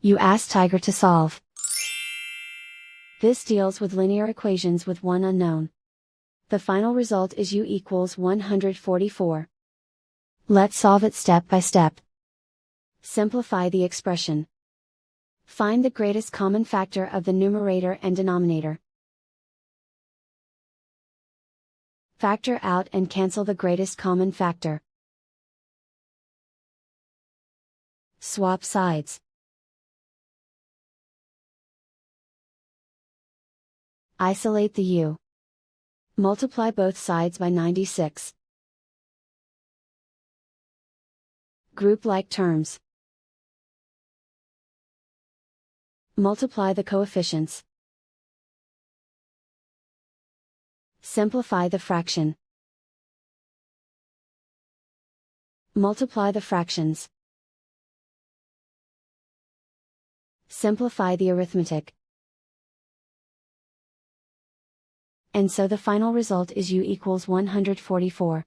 You ask Tiger to solve. This deals with linear equations with one unknown. The final result is u equals 144. Let's solve it step by step. Simplify the expression. Find the greatest common factor of the numerator and denominator. Factor out and cancel the greatest common factor. Swap sides. Isolate the u. Multiply both sides by 96. Group like terms. Multiply the coefficients. Simplify the fraction. Multiply the fractions. Simplify the arithmetic. And so the final result is u equals 144.